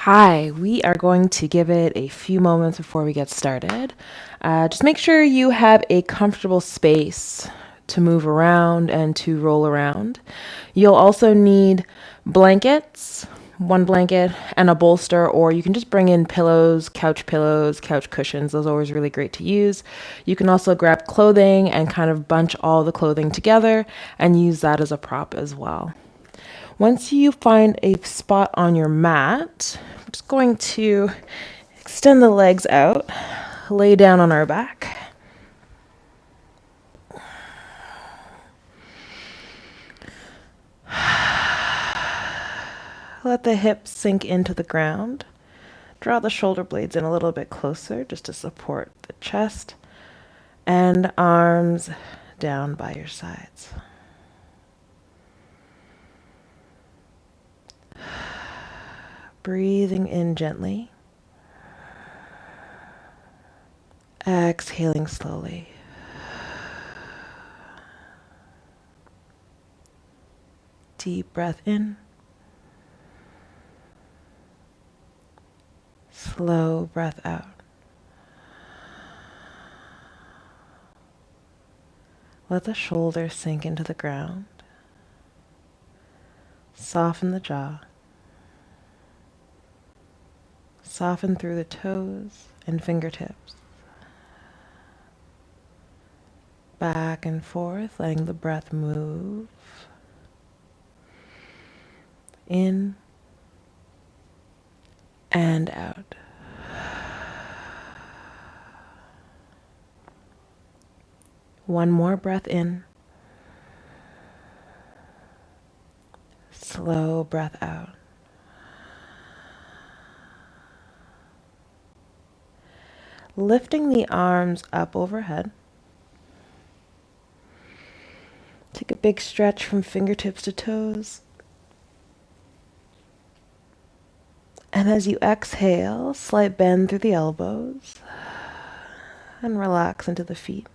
Hi, we are going to give it a few moments before we get started. Just make sure you have a comfortable space to move around and to roll around. You'll also need blankets, one blanket, and a bolster, or you can just bring in pillows, couch cushions. Those are always really great to use. You can also grab clothing and kind of bunch all the clothing together and use that as a prop as well. Once you find a spot on your mat, I'm just going to extend the legs out, lay down on our back. Let the hips sink into the ground. Draw the shoulder blades in a little bit closer just to support the chest, and arms down by your sides. Breathing in gently. Exhaling slowly. Deep breath in. Slow breath out. Let the shoulders sink into the ground. Soften the jaw. Soften through the toes and fingertips. Back and forth, letting the breath move. In and out. One more breath in. Slow breath out. Lifting the arms up overhead. Take a big stretch from fingertips to toes. And as you exhale, slight bend through the elbows and relax into the feet.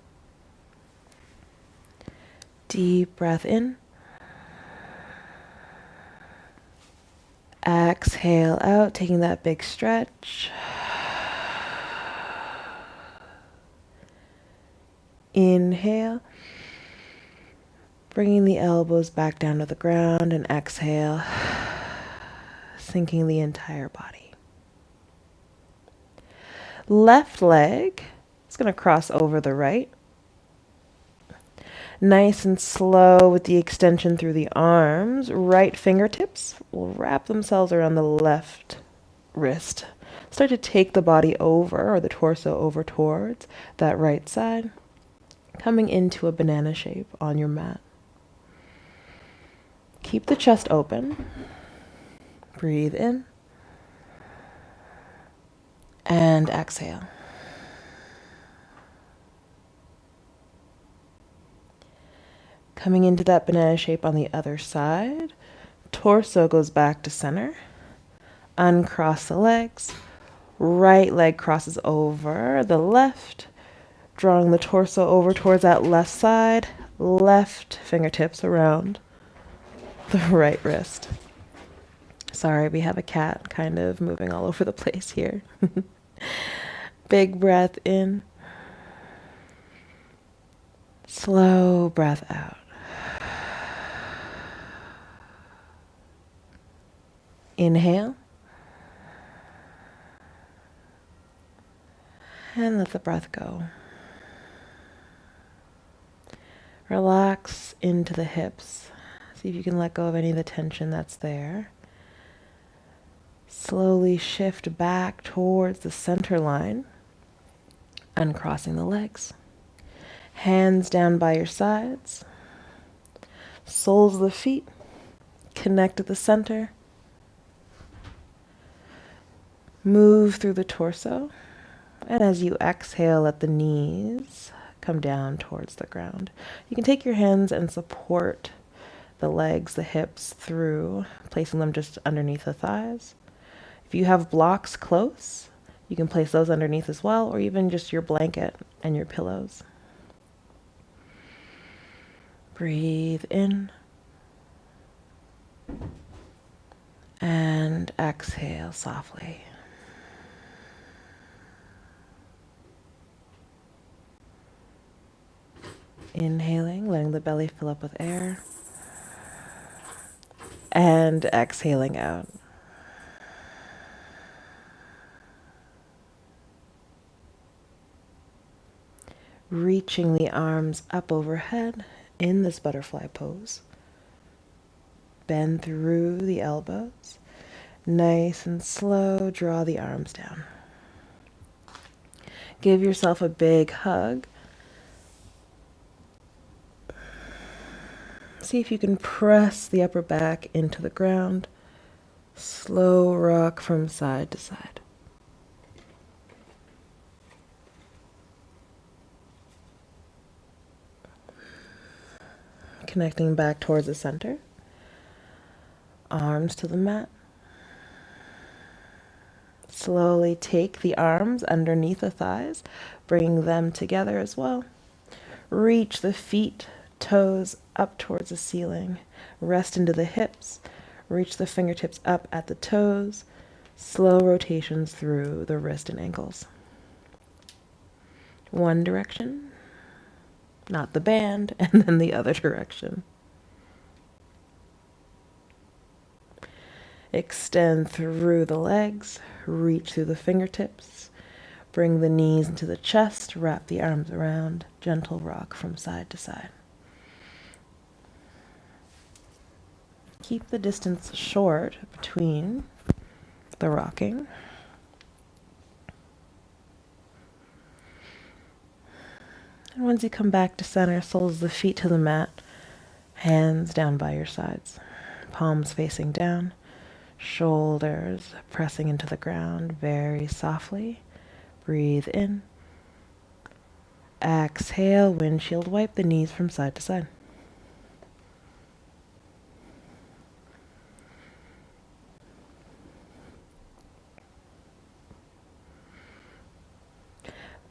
Deep breath in. Exhale out, taking that big stretch. Inhale, bringing the elbows back down to the ground, and exhale, sinking the entire body. Left leg is going to cross over the right. Nice and slow with the extension through the arms. Right fingertips will wrap themselves around the left wrist. Start to take the body over, or the torso over towards that right side, coming into a banana shape on your mat. Keep the chest open. Breathe in. And exhale. Coming into that banana shape on the other side. Torso goes back to center. Uncross the legs. Right leg crosses over the left, drawing the torso over towards that left side. Left fingertips around the right wrist. Sorry, we have a cat kind of moving all over the place here. Big breath in. Slow breath out. Inhale. And let the breath go. Relax into the hips. See if you can let go of any of the tension that's there. Slowly shift back towards the center line, uncrossing the legs. Hands down by your sides. Soles of the feet connect to the center. Move through the torso. And as you exhale, let the knees come down towards the ground. You can take your hands and support the legs, the hips through, placing them just underneath the thighs. If you have blocks close, you can place those underneath as well, or even just your blanket and your pillows. Breathe in and And exhale softly. Inhaling, letting the belly fill up with air. And exhaling out. Reaching the arms up overhead in this butterfly pose. Bend through the elbows. Nice and slow, draw the arms down. Give yourself a big hug. See if you can press the upper back into the ground. Slow rock from side to side. Connecting back towards the center. Arms to the mat. Slowly take the arms underneath the thighs. Bring them together as well. Reach the feet, toes up towards the ceiling. Rest into the hips. Reach the fingertips up at the toes. Slow rotations through the wrist and ankles. One direction. Not the band, and then the other direction. Extend through the legs, reach through the fingertips, bring the knees into the chest, wrap the arms around, gentle rock from side to side. Keep the distance short between the rocking. And once you come back to center, soles of the feet to the mat, hands down by your sides, palms facing down, shoulders pressing into the ground very softly. Breathe in. Exhale, windshield wipe the knees from side to side.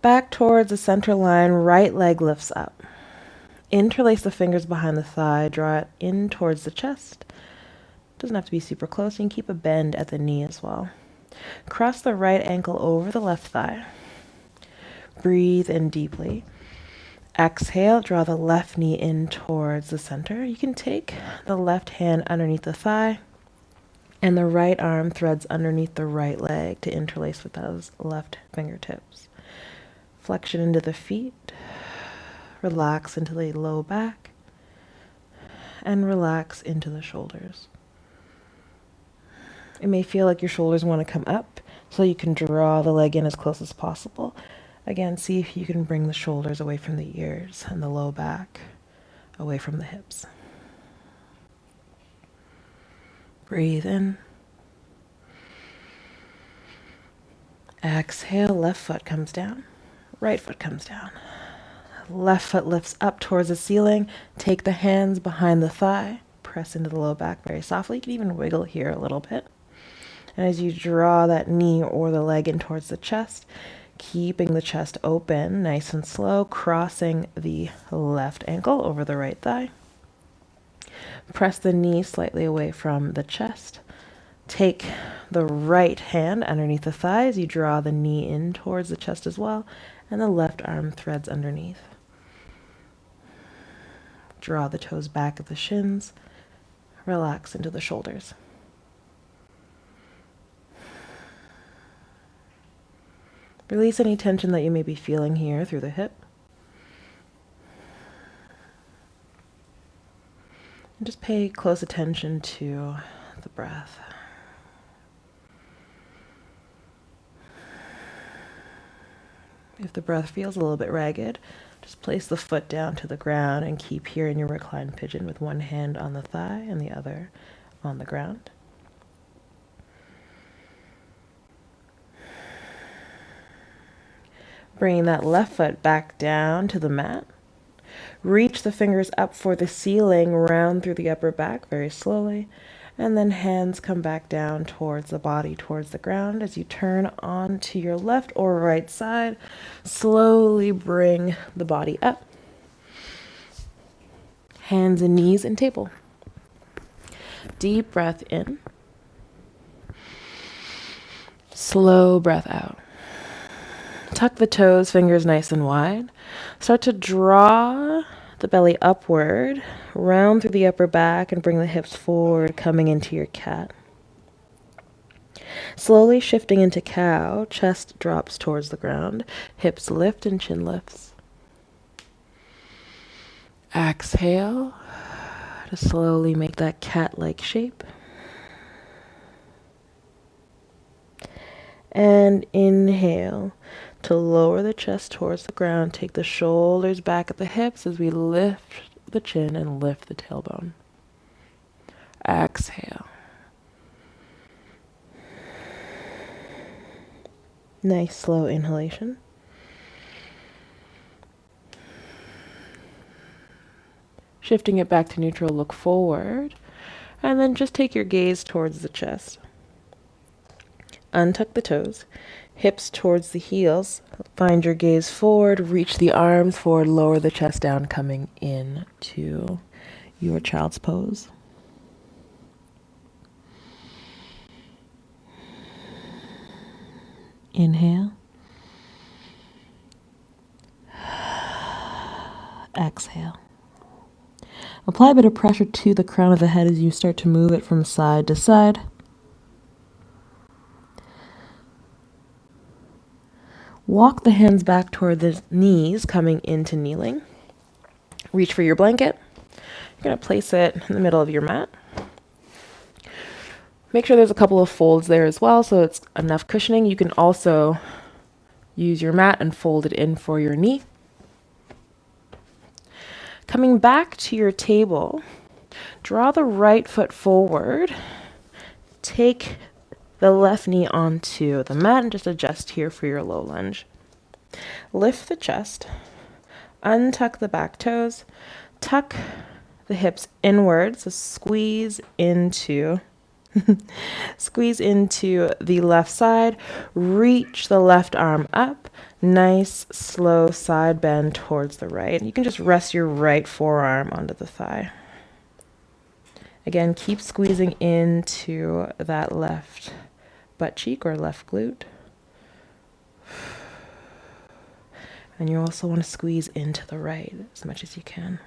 Back towards the center line, right leg lifts up. Interlace the fingers behind the thigh, draw it in towards the chest. Doesn't have to be super close, you can keep a bend at the knee as well. Cross the right ankle over the left thigh. Breathe in deeply. Exhale, draw the left knee in towards the center. You can take the left hand underneath the thigh and the right arm threads underneath the right leg to interlace with those left fingertips. Flexion into the feet, relax into the low back, and relax into the shoulders. It may feel like your shoulders want to come up, so you can draw the leg in as close as possible. Again, see if you can bring the shoulders away from the ears and the low back away from the hips. Breathe in. Exhale, left foot comes down. Right foot comes down. Left foot lifts up towards the ceiling. Take the hands behind the thigh. Press into the low back very softly. You can even wiggle here a little bit. And as you draw that knee or the leg in towards the chest, keeping the chest open, nice and slow, crossing the left ankle over the right thigh. Press the knee slightly away from the chest. Take the right hand underneath the thighs. You draw the knee in towards the chest as well, and the left arm threads underneath. Draw the toes back at the shins. Relax into the shoulders. Release any tension that you may be feeling here through the hip. And just pay close attention to the breath. If the breath feels a little bit ragged, just place the foot down to the ground and keep here in your reclined pigeon with one hand on the thigh and the other on the ground. Bringing that left foot back down to the mat. Reach the fingers up for the ceiling, round through the upper back very slowly, and then hands come back down towards the body, towards the ground. As you turn onto your left or right side, slowly bring the body up. Hands and knees and table. Deep breath in. Slow breath out. Tuck the toes, fingers nice and wide. Start to draw the belly upward, round through the upper back, and bring the hips forward, coming into your cat. Slowly shifting into cow, chest drops towards the ground, hips lift and chin lifts. Exhale to slowly make that cat-like shape. And inhale to lower the chest towards the ground. Take the shoulders back at the hips as we lift the chin and lift the tailbone. Exhale. Nice slow inhalation. Shifting it back to neutral, look forward, and then just take your gaze towards the chest. Untuck the toes, hips towards the heels. Find your gaze forward, reach the arms forward, lower the chest down, coming into your child's pose. Inhale. Exhale. Apply a bit of pressure to the crown of the head as you start to move it from side to side. Walk the hands back toward the knees, coming into kneeling. Reach for your blanket. You're going to place it in the middle of your mat. Make sure there's a couple of folds there as well, so it's enough cushioning. You can also use your mat and fold it in for your knee. Coming back to your table, draw the right foot forward. Take the left knee onto the mat and just adjust here for your low lunge. Lift the chest, untuck the back toes, tuck the hips inwards, so squeeze into the left side, reach the left arm up, nice slow side bend towards the right. You can just rest your right forearm onto the thigh. Again, keep squeezing into that left butt cheek or left glute. And you also want to squeeze into the right as much as you can.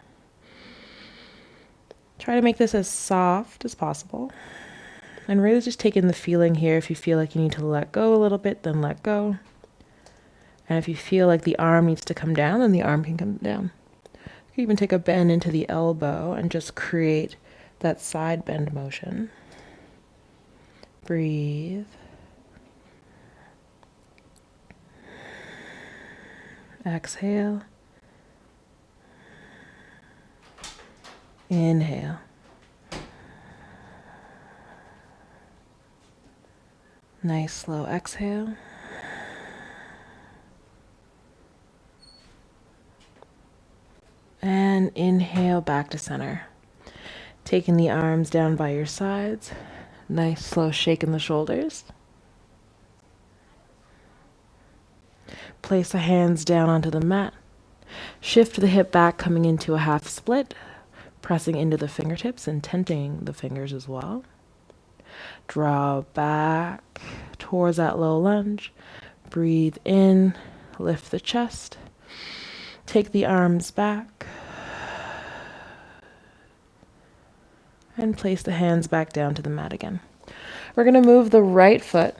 Try to make this as soft as possible. And really just take in the feeling here. If you feel like you need to let go a little bit, then let go. And if you feel like the arm needs to come down, then the arm can come down. You can even take a bend into the elbow and just create that side bend motion. Breathe. Exhale. Inhale. Nice slow exhale. And inhale back to center. Taking the arms down by your sides. Nice slow shake in the shoulders. Place the hands down onto the mat. Shift the hip back, coming into a half split, pressing into the fingertips and tenting the fingers as well. Draw back towards that low lunge. Breathe in, lift the chest. Take the arms back. And place the hands back down to the mat again. We're going to move the right foot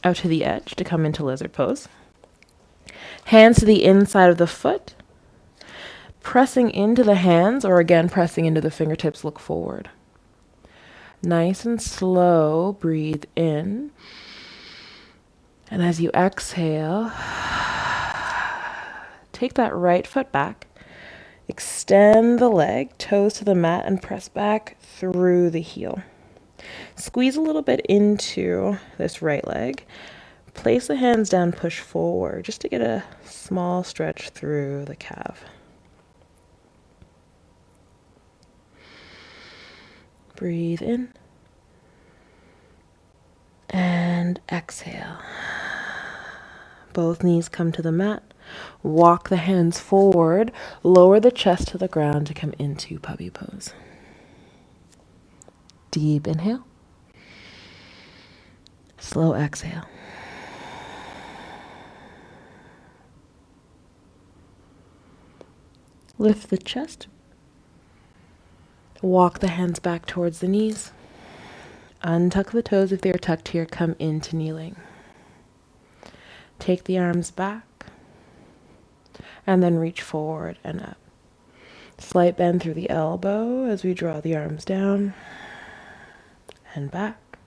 out to the edge to come into lizard pose. Hands to the inside of the foot. Pressing into the hands, or again, pressing into the fingertips, look forward. Nice and slow, breathe in. And as you exhale, take that right foot back. Extend the leg, toes to the mat, and press back through the heel. Squeeze a little bit into this right leg. Place the hands down, push forward, just to get a small stretch through the calf. Breathe in. And exhale. Both knees come to the mat. Walk the hands forward. Lower the chest to the ground to come into puppy pose. Deep inhale. Slow exhale. Lift the chest. Walk the hands back towards the knees. Untuck the toes if they are tucked here. Come into kneeling. Take the arms back and then reach forward and up. Slight bend through the elbow as we draw the arms down and back.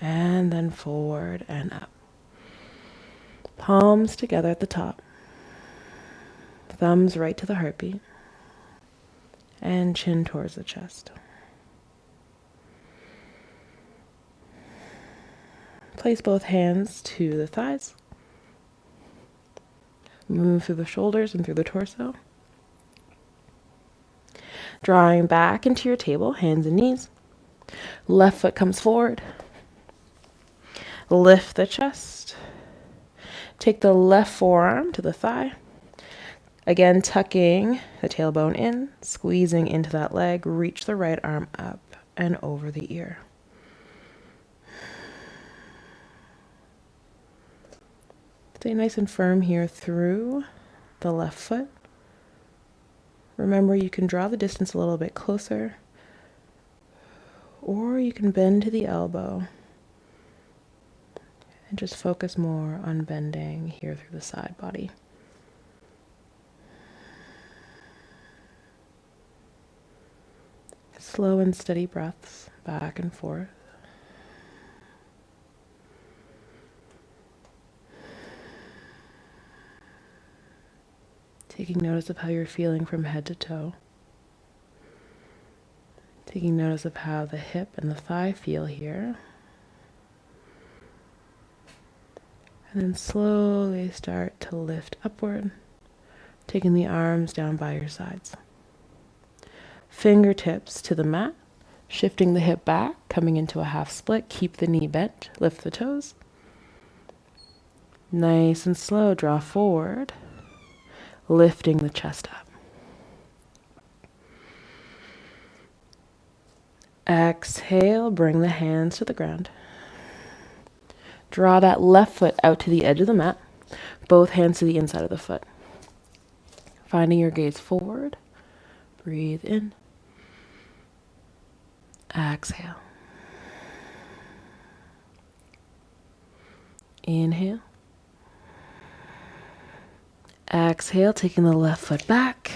And then forward and up. Palms together at the top. Thumbs right to the heartbeat. And chin towards the chest. Place both hands to the thighs. Move through the shoulders and through the torso. Drawing back into your table, hands and knees. Left foot comes forward. Lift the chest. Take the left forearm to the thigh. Again, tucking the tailbone in, squeezing into that leg. Reach the right arm up and over the ear. Stay nice and firm here through the left foot. Remember, you can draw the distance a little bit closer, or you can bend to the elbow and just focus more on bending here through the side body. Slow and steady breaths back and forth. Taking notice of how you're feeling from head to toe. Taking notice of how the hip and the thigh feel here. And then slowly start to lift upward, taking the arms down by your sides. Fingertips to the mat, shifting the hip back, coming into a half split. Keep the knee bent, lift the toes. Nice and slow, draw forward, lifting the chest up. Exhale, bring the hands to the ground. Draw that left foot out to the edge of the mat, both hands to the inside of the foot. Finding your gaze forward, breathe in. Exhale. Inhale. Exhale, taking the left foot back,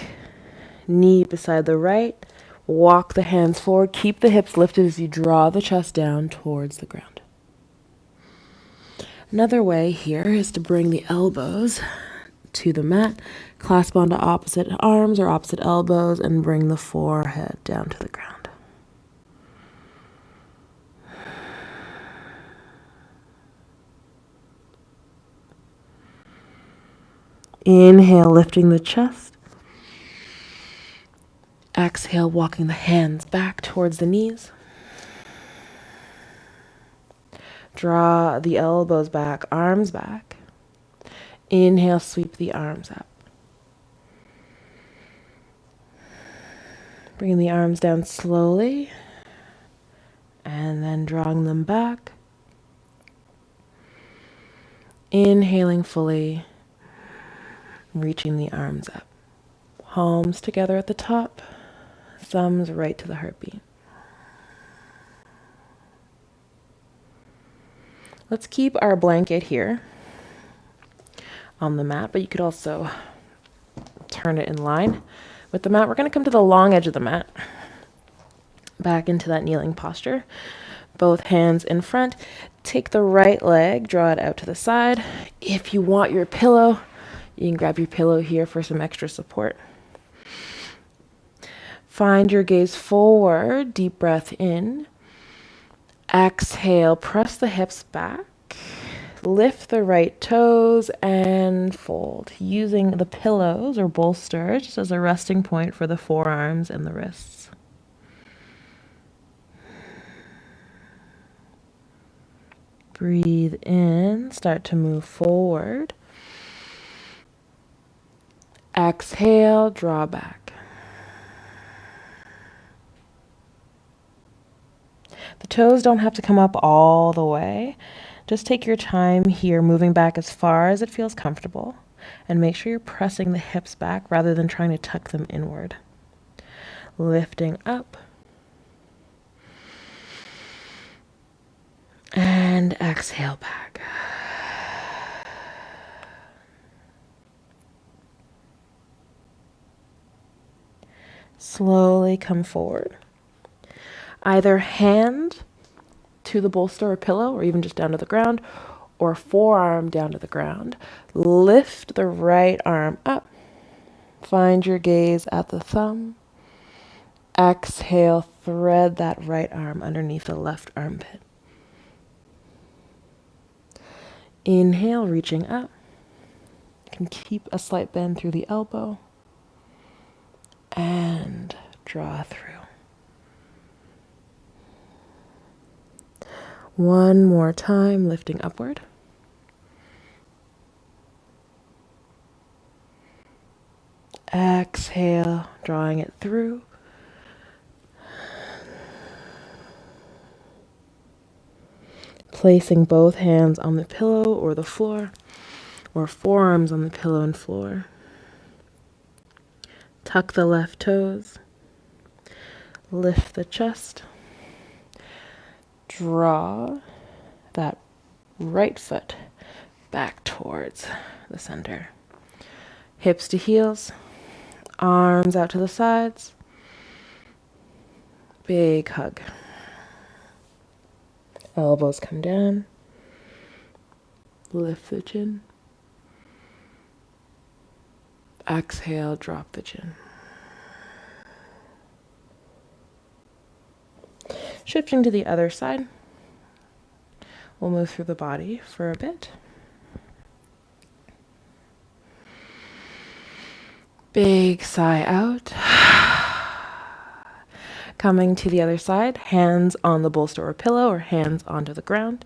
knee beside the right. Walk the hands forward. Keep the hips lifted as you draw the chest down towards the ground. Another way here is to bring the elbows to the mat, clasp onto opposite arms or opposite elbows, and bring the forehead down to the ground. Inhale, lifting the chest. Exhale, walking the hands back towards the knees. Draw the elbows back, arms back. Inhale, sweep the arms up. Bringing the arms down slowly and then drawing them back. Inhaling fully, reaching the arms up. Palms together at the top, thumbs right to the heartbeat. Let's keep our blanket here on the mat, but you could also turn it in line with the mat. We're going to come to the long edge of the mat, back into that kneeling posture. Both hands in front. Take the right leg, draw it out to the side. If you want your pillow, you can grab your pillow here for some extra support. Find your gaze forward, deep breath in. Exhale, press the hips back. Lift the right toes and fold, using the pillows or bolsters just as a resting point for the forearms and the wrists. Breathe in, start to move forward. Exhale, draw back. The toes don't have to come up all the way. Just take your time here, moving back as far as it feels comfortable. And make sure you're pressing the hips back rather than trying to tuck them inward. Lifting up. And exhale back. Slowly come forward. Either hand to the bolster or pillow, or even just down to the ground, or forearm down to the ground. Lift the right arm up. Find your gaze at the thumb. Exhale, thread that right arm underneath the left armpit. Inhale, reaching up. You can keep a slight bend through the elbow. And draw through. One more time, lifting upward. Exhale, drawing it through. Placing both hands on the pillow or the floor, or forearms on the pillow and floor. Tuck the left toes. Lift the chest. Draw that right foot back towards the center. Hips to heels. Arms out to the sides. Big hug. Elbows come down. Lift the chin. Exhale, drop the chin. Shifting to the other side. We'll move through the body for a bit. Big sigh out. Coming to the other side, hands on the bolster or pillow or hands onto the ground.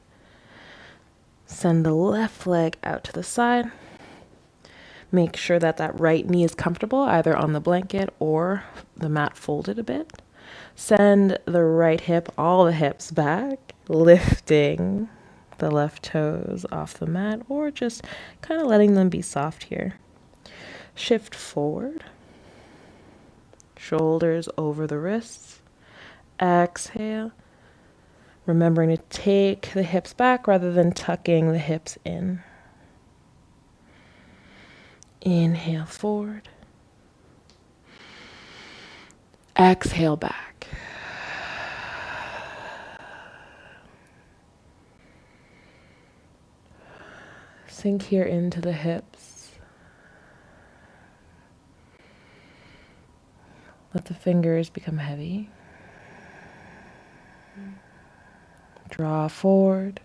Send the left leg out to the side. Make sure that that right knee is comfortable, either on the blanket or the mat folded a bit. Send the right hip, all the hips back, lifting the left toes off the mat or just kind of letting them be soft here. Shift forward. Shoulders over the wrists. Exhale. Remembering to take the hips back rather than tucking the hips in. Inhale forward. Exhale back. Sink here into the hips. Let the fingers become heavy. Draw forward.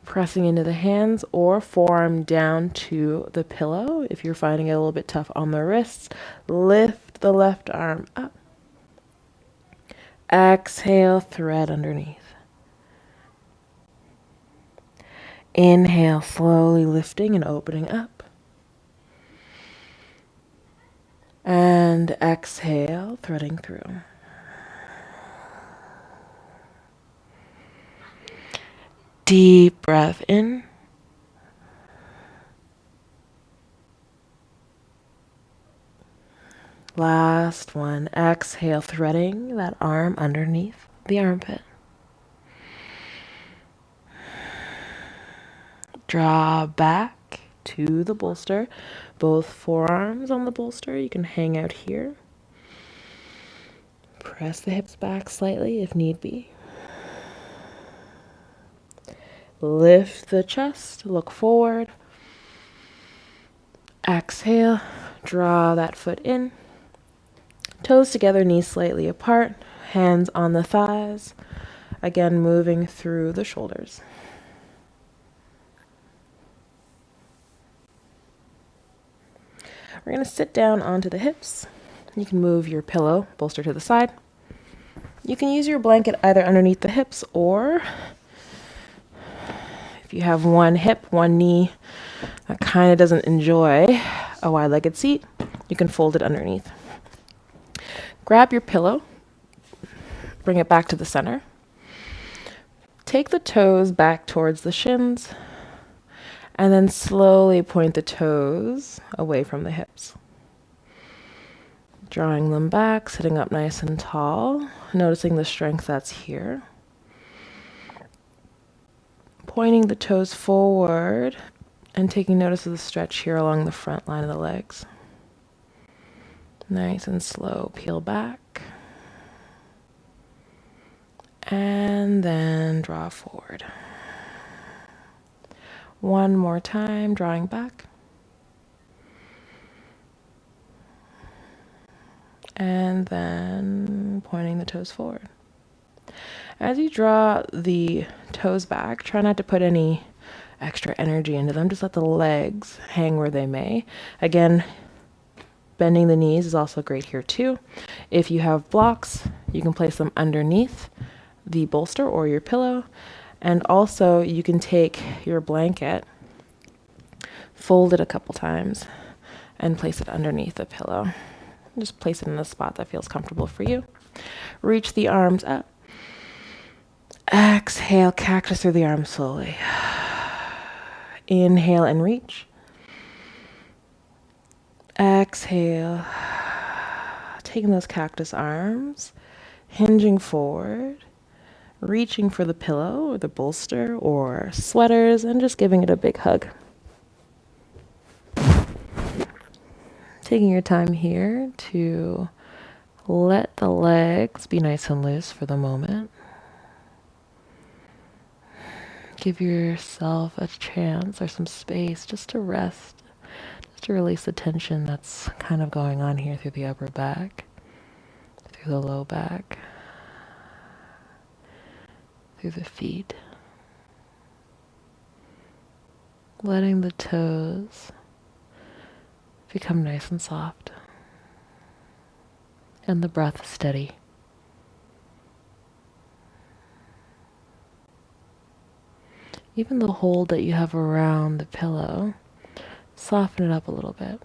Pressing into the hands or forearm down to the pillow. If you're finding it a little bit tough on the wrists, lift the left arm up. Exhale, thread underneath. Inhale, slowly lifting and opening up. And exhale, threading through. Deep breath in. Last one. Exhale, threading that arm underneath the armpit. Draw back to the bolster. Both forearms on the bolster. You can hang out here. Press the hips back slightly if need be. Lift the chest, look forward. Exhale, draw that foot in. Toes together, knees slightly apart, hands on the thighs. Again, moving through the shoulders. We're going to sit down onto the hips. You can move your pillow, bolster to the side. You can use your blanket either underneath the hips or if you have one hip, one knee that kind of doesn't enjoy a wide-legged seat, you can fold it underneath. Grab your pillow, bring it back to the center. Take the toes back towards the shins And then slowly point the toes away from the hips. Drawing them back, sitting up nice and tall, noticing the strength that's here. Pointing the toes forward and taking notice of the stretch here along the front line of the legs. Nice and slow, peel back. And then draw forward. One more time, drawing back. And then pointing the toes forward. As you draw the toes back, try not to put any extra energy into them. Just let the legs hang where they may. Again, bending the knees is also great here too. If you have blocks, you can place them underneath the bolster or your pillow. And also you can take your blanket, fold it a couple times, and place it underneath the pillow. Just place it in a spot that feels comfortable for you. Reach the arms up. Exhale, cactus through the arms slowly. Inhale and reach. Exhale. Taking those cactus arms, hinging forward, reaching for the pillow or the bolster or sweaters, and just giving it a big hug. Taking your time here to let the legs be nice and loose for the moment. Give yourself a chance or some space just to rest, just to release the tension that's kind of going on here through the upper back, through the low back, through the feet. Letting the toes become nice and soft, and the breath steady. Even the hold that you have around the pillow, soften it up a little bit.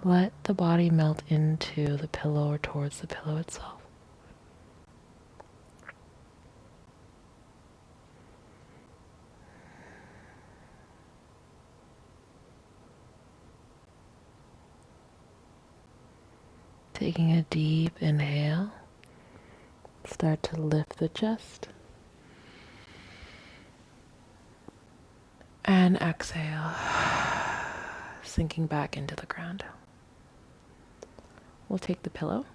Let the body melt into the pillow or towards the pillow itself. Taking a deep inhale. Start to lift the chest. And exhale, sinking back into the ground. We'll take the pillow,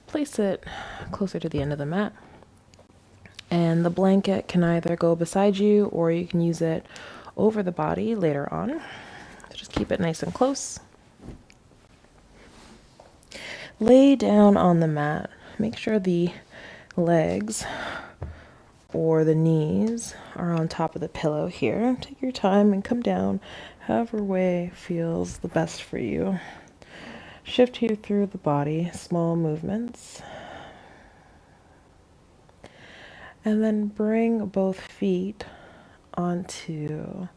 place it closer to the end of the mat, and the blanket can either go beside you or you can use it over the body later on. So just keep it nice and close. Lay down on the mat. Make sure the legs or the knees are on top of the pillow here. Take your time and come down however way feels the best for you. Shift here through the body, small movements. And then bring both feet onto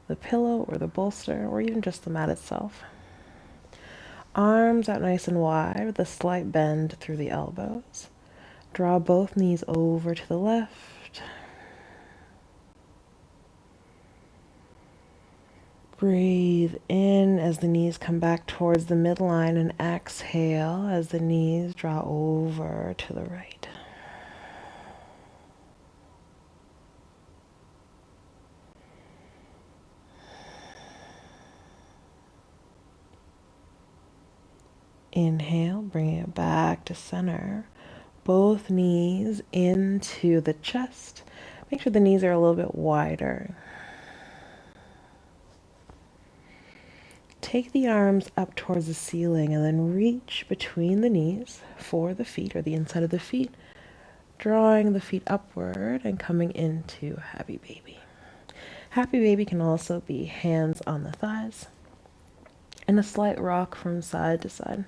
the pillow or the bolster or even just the mat itself. Arms out nice and wide with a slight bend through the elbows. Draw both knees over to the left. Breathe in as the knees come back towards the midline and exhale as the knees draw over to the right. Inhale, bringing it back to center. Both knees into the chest. Make sure the knees are a little bit wider. Take the arms up towards the ceiling and then reach between the knees for the feet or the inside of the feet, drawing the feet upward and coming into Happy Baby. Happy Baby can also be hands on the thighs and a slight rock from side to side.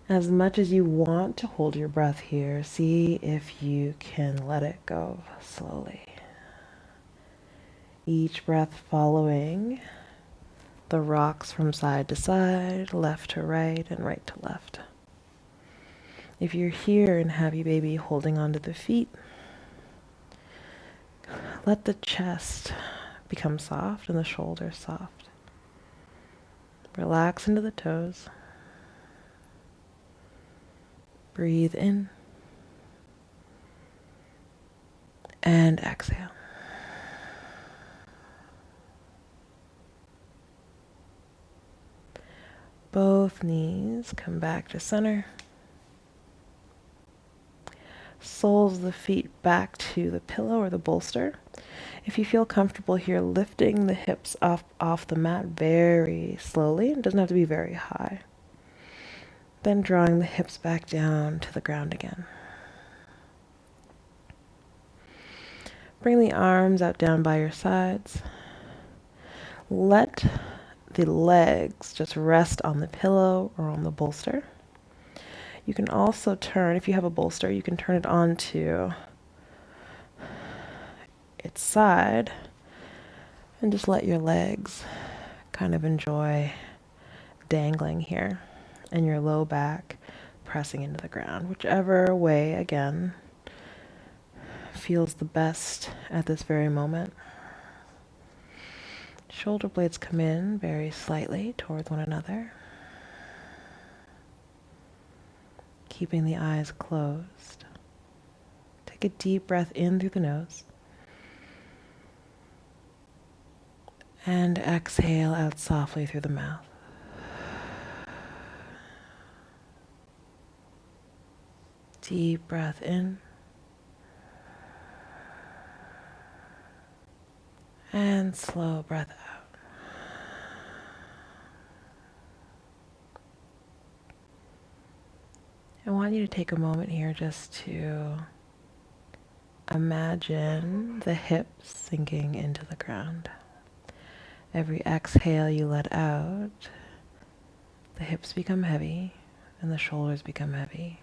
As much as you want to hold your breath here, see if you can let it go slowly. Each breath following the rocks from side to side, left to right, and right to left. If you're here in Happy Baby holding onto the feet, let the chest become soft and the shoulders soft. Relax into the toes. Breathe in and exhale. Both knees come back to center. Soles of the feet back to the pillow or the bolster. If you feel comfortable here, lifting the hips up off the mat very slowly. It doesn't have to be very high. Then drawing the hips back down to the ground again. Bring the arms out down by your sides. Let the legs just rest on the pillow or on the bolster. You can also turn, if you have a bolster, you can turn it onto its side and just let your legs kind of enjoy dangling here and your low back pressing into the ground, whichever way, again, feels the best at this very moment. Shoulder blades come in very slightly towards one another, keeping the eyes closed. Take a deep breath in through the nose and exhale out softly through the mouth. Deep breath in and slow breath out. I want you to take a moment here just to imagine the hips sinking into the ground. Every exhale you let out, the hips become heavy and the shoulders become heavy.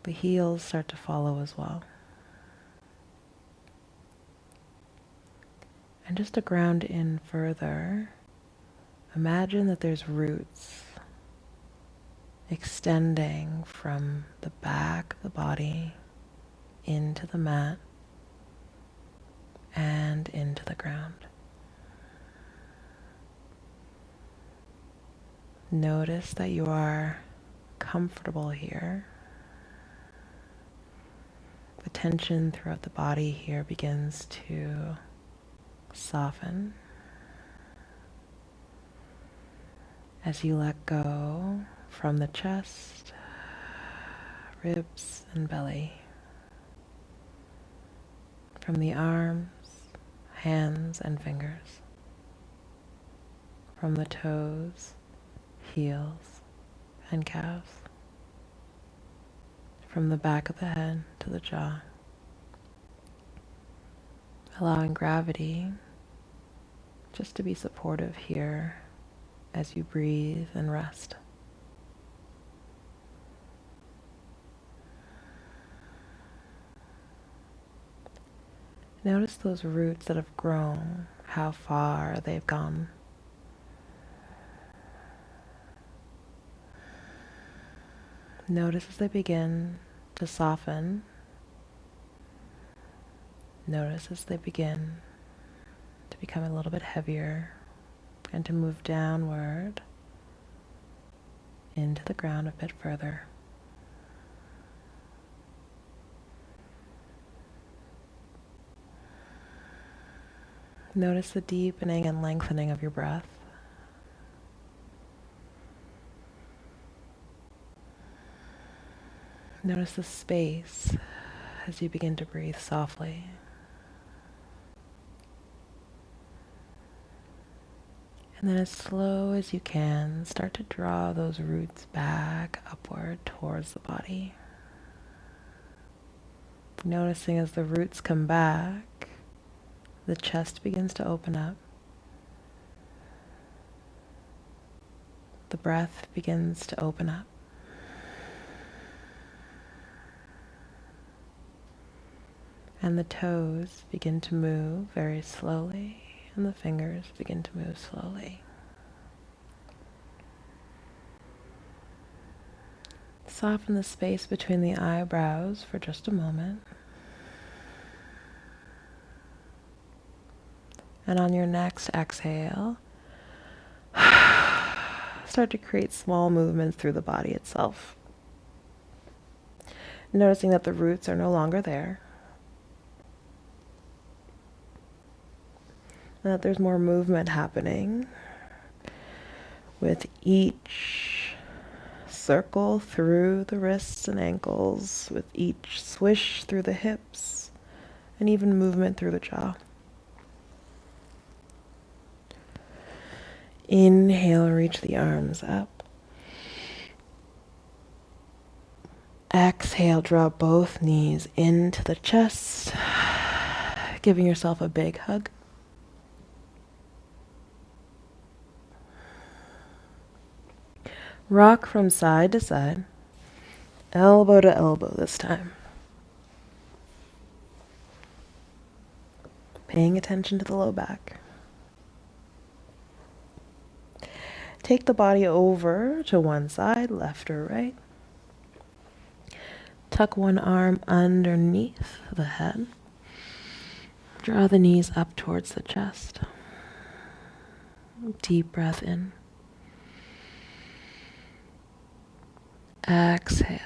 The heels start to follow as well. And just to ground in further, imagine that there's roots extending from the back of the body into the mat and into the ground. Notice that you are comfortable here. The tension throughout the body here begins to soften as you let go from the chest, ribs, and belly, from the arms, hands, and fingers, from the toes, heels, and calves, from the back of the head to the jaw, allowing gravity just to be supportive here as you breathe and rest. Notice those roots that have grown, how far they've gone. Notice as they begin to soften. Notice as they begin to become a little bit heavier and to move downward into the ground a bit further. Notice the deepening and lengthening of your breath. Notice the space as you begin to breathe softly. And then as slow as you can, start to draw those roots back upward towards the body. Noticing as the roots come back, the chest begins to open up. The breath begins to open up. And the toes begin to move very slowly and the fingers begin to move slowly. Soften the space between the eyebrows for just a moment. And on your next exhale, start to create small movements through the body itself. Noticing that the roots are no longer there, and that there's more movement happening with each circle through the wrists and ankles, with each swish through the hips, and even movement through the jaw. Inhale, reach the arms up. Exhale, draw both knees into the chest, giving yourself a big hug. Rock from side to side, elbow to elbow this time. Paying attention to the low back. Take the body over to one side, left or right. Tuck one arm underneath the head. Draw the knees up towards the chest. Deep breath in. Exhale.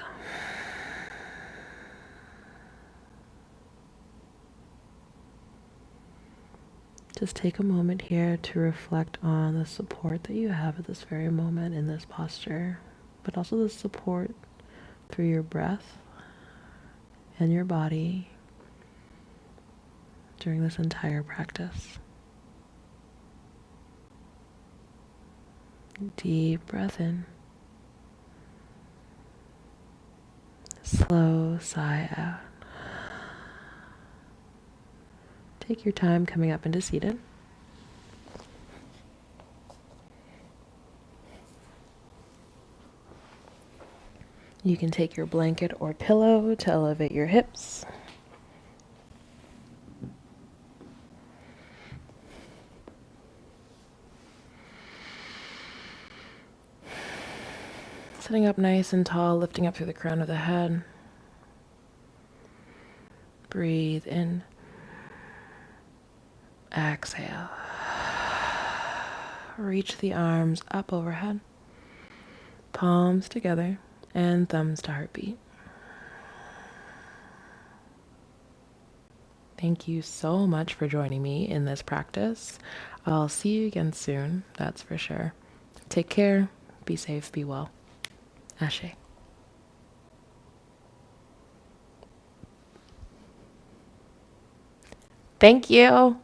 Just take a moment here to reflect on the support that you have at this very moment in this posture, but also the support through your breath and your body during this entire practice. Deep breath in. Slow sigh out. Take your time coming up into seated. You can take your blanket or pillow to elevate your hips. Sitting up nice and tall, lifting up through the crown of the head. Breathe in. Exhale. Reach the arms up overhead. Palms together and thumbs to heartbeat. Thank you so much for joining me in this practice. I'll see you again soon, that's for sure. Take care, be safe, be well. Ashe. Thank you.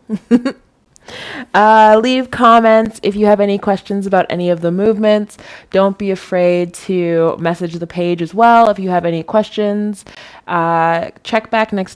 Leave comments if you have any questions about any of the movements. Don't be afraid to message the page as well if you have any questions. Check back next week.